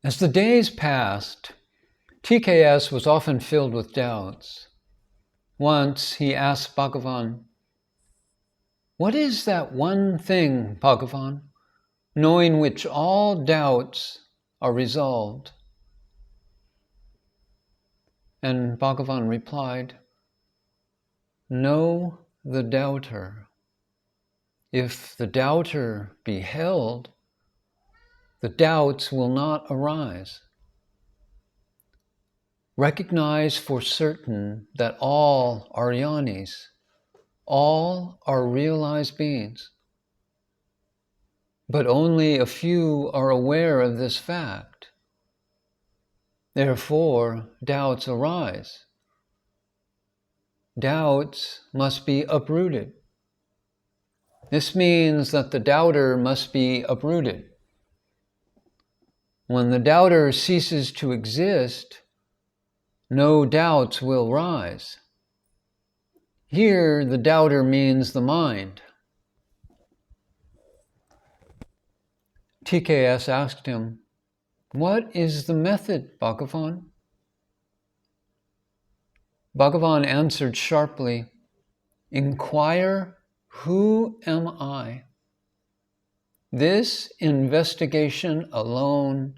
As the days passed, T.K.S. was often filled with doubts. Once he asked Bhagavan, "What is that one thing, Bhagavan, knowing which all doubts are resolved?" And Bhagavan replied, "Know the doubter. If the doubter be held, the doubts will not arise. Recognize for certain that all are yanis, all are realized beings. But only a few are aware of this fact. Therefore, doubts arise. Doubts must be uprooted. This means that the doubter must be uprooted. When the doubter ceases to exist, no doubts will rise. Here, the doubter means the mind." T.K.S. asked him, "What is the method, Bhagavan?" Bhagavan answered sharply, "Inquire, who am I? This investigation alone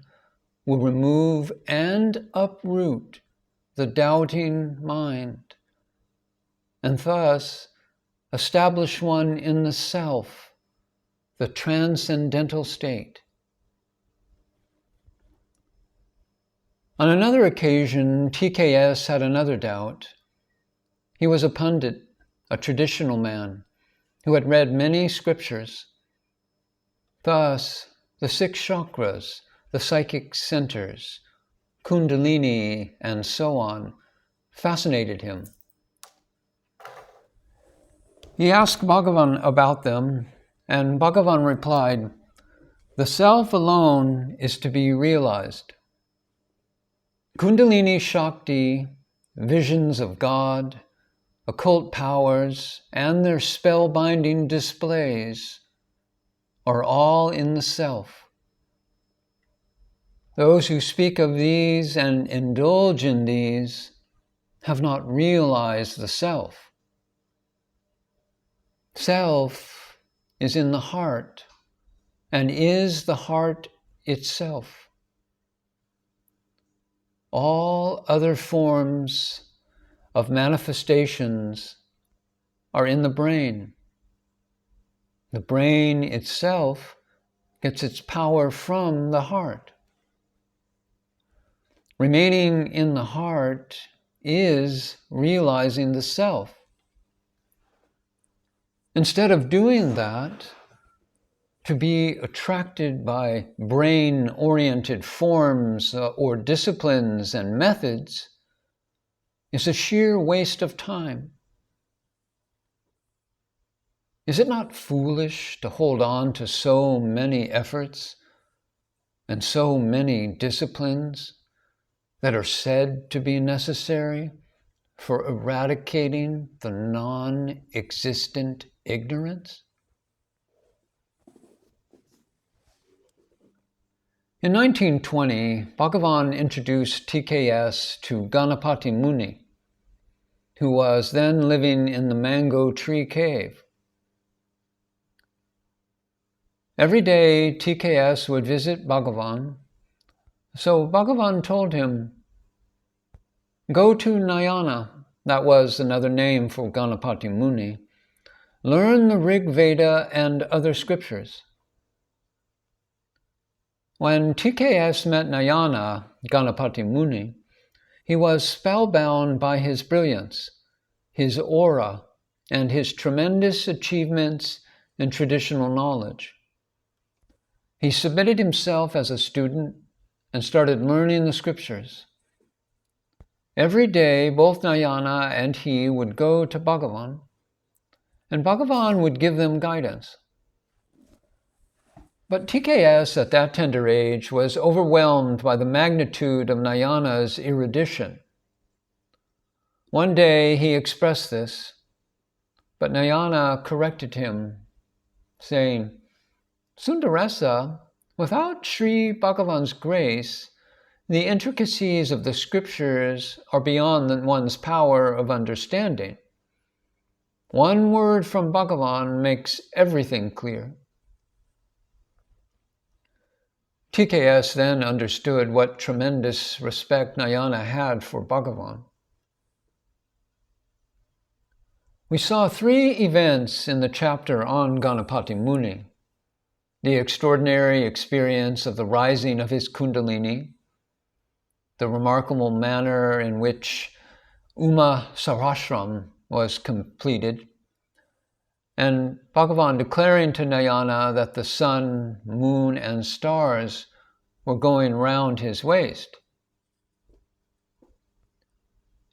will remove and uproot the doubting mind, and thus establish one in the self, the transcendental state." On another occasion, T.K.S. had another doubt. He was a pundit, a traditional man, who had read many scriptures. Thus, the 6 chakras, the psychic centers, Kundalini, and so on, fascinated him. He asked Bhagavan about them, and Bhagavan replied, "The self alone is to be realized. Kundalini Shakti, visions of God, occult powers, and their spellbinding displays are all in the self. Those who speak of these and indulge in these have not realized the self. Self is in the heart and is the heart itself. All other forms of manifestations are in the brain. The brain itself gets its power from the heart. Remaining in the heart is realizing the self. Instead of doing that, to be attracted by brain-oriented forms or disciplines and methods is a sheer waste of time. Is it not foolish to hold on to so many efforts and so many disciplines that are said to be necessary for eradicating the non-existent ignorance? In 1920, Bhagavan introduced T.K.S. to Ganapati Muni, who was then living in the mango tree cave. Every day, T.K.S. would visit Bhagavan, so Bhagavan told him, "Go to Nayana," that was another name for Ganapati Muni, "learn the Rig Veda and other scriptures." When T.K.S. met Nayana, Ganapati Muni, he was spellbound by his brilliance, his aura, and his tremendous achievements in traditional knowledge. He submitted himself as a student and started learning the scriptures. Every day, both Nayana and he would go to Bhagavan, and Bhagavan would give them guidance. But T.K.S. at that tender age was overwhelmed by the magnitude of Nayana's erudition. One day he expressed this, but Nayana corrected him, saying, "Sundaresa, without Sri Bhagavan's grace, the intricacies of the scriptures are beyond one's power of understanding. One word from Bhagavan makes everything clear. T.K.S. then understood what tremendous respect Nayana had for Bhagavan. We saw 3 events in the chapter on Ganapati Muni: the extraordinary experience of the rising of his kundalini, the remarkable manner in which Ashram was completed, and Bhagavan declaring to Nayana that the sun, moon, and stars were going round his waist.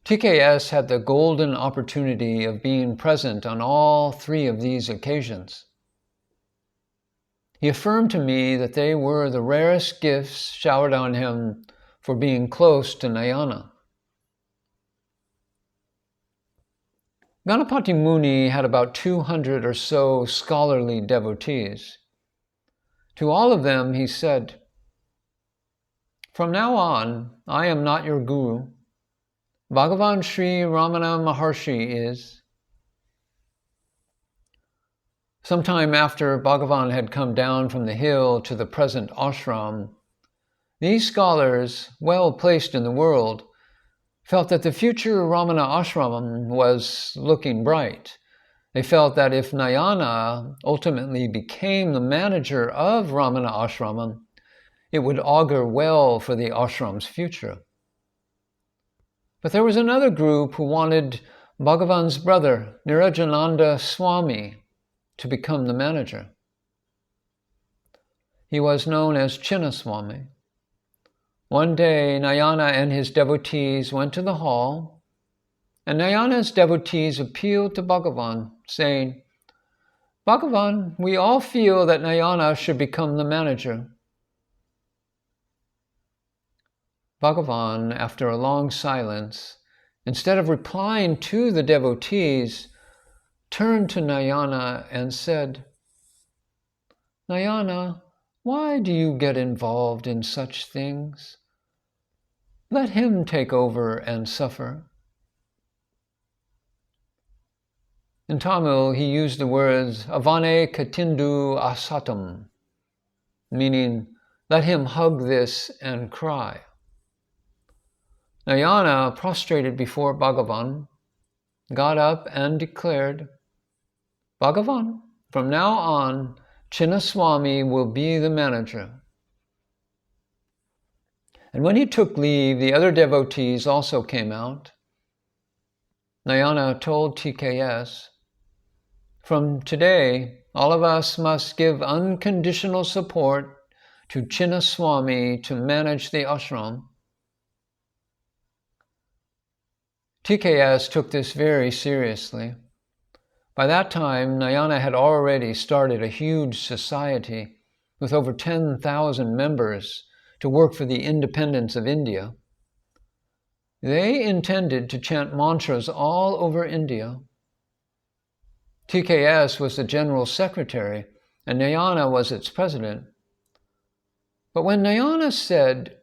T.K.S. had the golden opportunity of being present on all 3 of these occasions. He affirmed to me that they were the rarest gifts showered on him for being close to Nayana. Ganapati Muni had about 200 or so scholarly devotees. To all of them he said, "From now on, I am not your guru. Bhagavan Sri Ramana Maharshi is." Sometime after Bhagavan had come down from the hill to the present ashram, these scholars, well placed in the world, felt that the future Ramana Ashram was looking bright. They felt that if Nayana ultimately became the manager of Ramana Ashram, it would augur well for the ashram's future. But there was another group who wanted Bhagavan's brother, Nirajananda Swami, to become the manager. He was known as Chinnaswami. One day, Nayana and his devotees went to the hall, and Nayana's devotees appealed to Bhagavan, saying, "Bhagavan, we all feel that Nayana should become the manager." Bhagavan, after a long silence, instead of replying to the devotees, turned to Nayana and said, "Nayana, why do you get involved in such things? Let him take over and suffer." In Tamil, he used the words "avane katindu asatam," meaning, "let him hug this and cry." Nayana, prostrated before Bhagavan, got up and declared, "Bhagavan, from now on, Chinnaswami will be the manager." And when he took leave, the other devotees also came out. Nayana told T.K.S., "From today, all of us must give unconditional support to Chinnaswami to manage the ashram." T.K.S. took this very seriously. By that time, Nayana had already started a huge society with over 10,000 members to work for the independence of India. They intended to chant mantras all over India. T.K.S. was the general secretary, and Nayana was its president. But when Nayana said,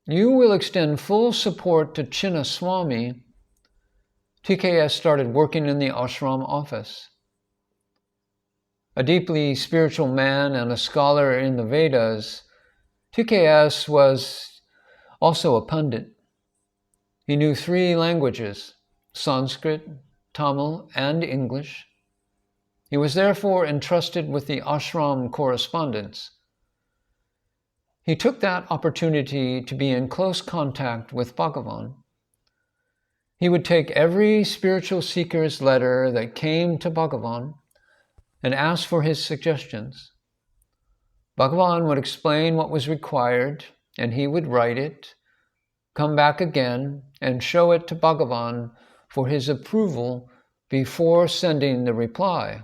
"You will extend full support to Chinnaswami," T.K.S. started working in the ashram office. A deeply spiritual man and a scholar in the Vedas, T.K.S. was also a pundit. He knew 3 languages, Sanskrit, Tamil, and English. He was therefore entrusted with the ashram correspondence. He took that opportunity to be in close contact with Bhagavan. He would take every spiritual seeker's letter that came to Bhagavan and ask for his suggestions. Bhagavan would explain what was required, and he would write it, come back again, and show it to Bhagavan for his approval before sending the reply.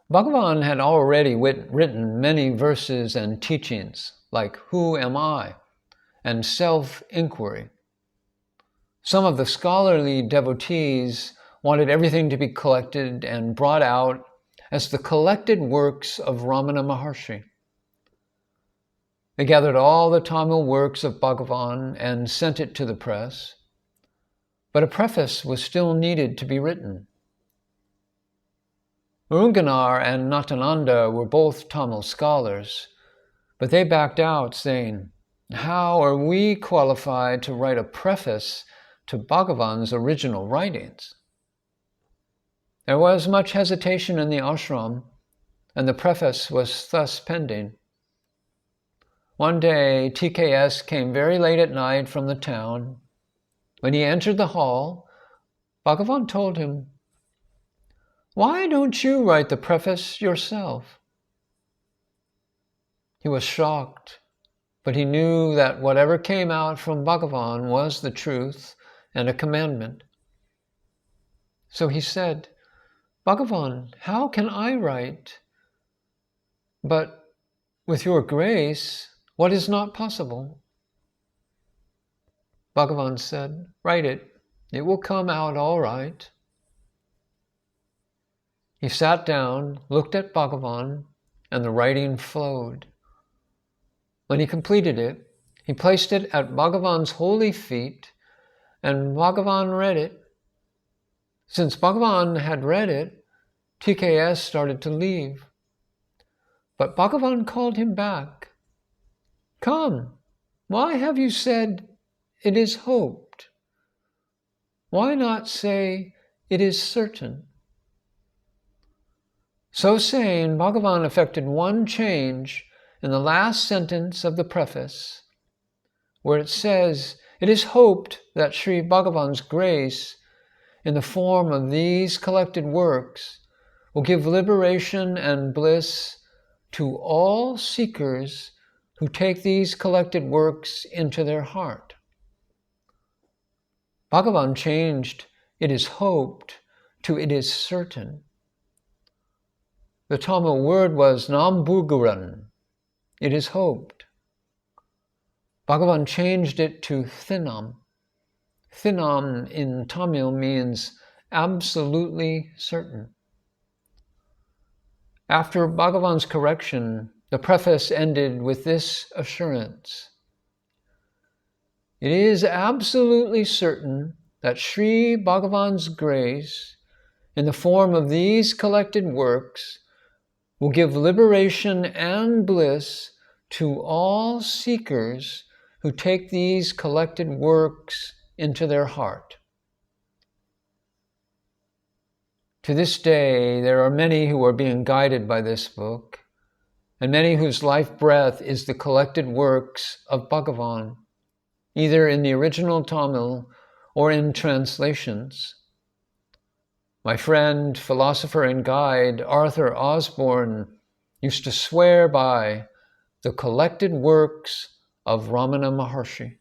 Bhagavan had already written many verses and teachings, like "Who am I?" and self-inquiry. Some of the scholarly devotees wanted everything to be collected and brought out as the collected works of Ramana Maharshi. They gathered all the Tamil works of Bhagavan and sent it to the press, but a preface was still needed to be written. Arunachala and Natyananda were both Tamil scholars, but they backed out, saying, "How are we qualified to write a preface to Bhagavan's original writings?" There was much hesitation in the ashram, and the preface was thus pending. One day, T.K.S. came very late at night from the town. When he entered the hall, Bhagavan told him, "Why don't you write the preface yourself?" He was shocked, but he knew that whatever came out from Bhagavan was the truth and a commandment. So he said, "Bhagavan, how can I write? But with your grace, what is not possible?" Bhagavan said, "Write it. It will come out all right." He sat down, looked at Bhagavan, and the writing flowed. When he completed it, he placed it at Bhagavan's holy feet, and Bhagavan read it. Since Bhagavan had read it, T.K.S. started to leave. But Bhagavan called him back. "Come, why have you said, 'It is hoped'? Why not say, 'It is certain'?" So saying, Bhagavan effected one change in the last sentence of the preface, where it says, "It is hoped that Sri Bhagavan's grace, in the form of these collected works, will give liberation and bliss to all seekers who take these collected works into their heart." Bhagavan changed "it is hoped" to "it is certain." The Tamil word was nambuguran, it is hoped. Bhagavan changed it to thinam. Thinam in Tamil means absolutely certain. After Bhagavan's correction, the preface ended with this assurance: "It is absolutely certain that Sri Bhagavan's grace, in the form of these collected works, will give liberation and bliss to all seekers who take these collected works into their heart." To this day, there are many who are being guided by this book, and many whose life breath is the collected works of Bhagavan, either in the original Tamil or in translations. My friend, philosopher, and guide, Arthur Osborne, used to swear by the collected works of Ramana Maharshi.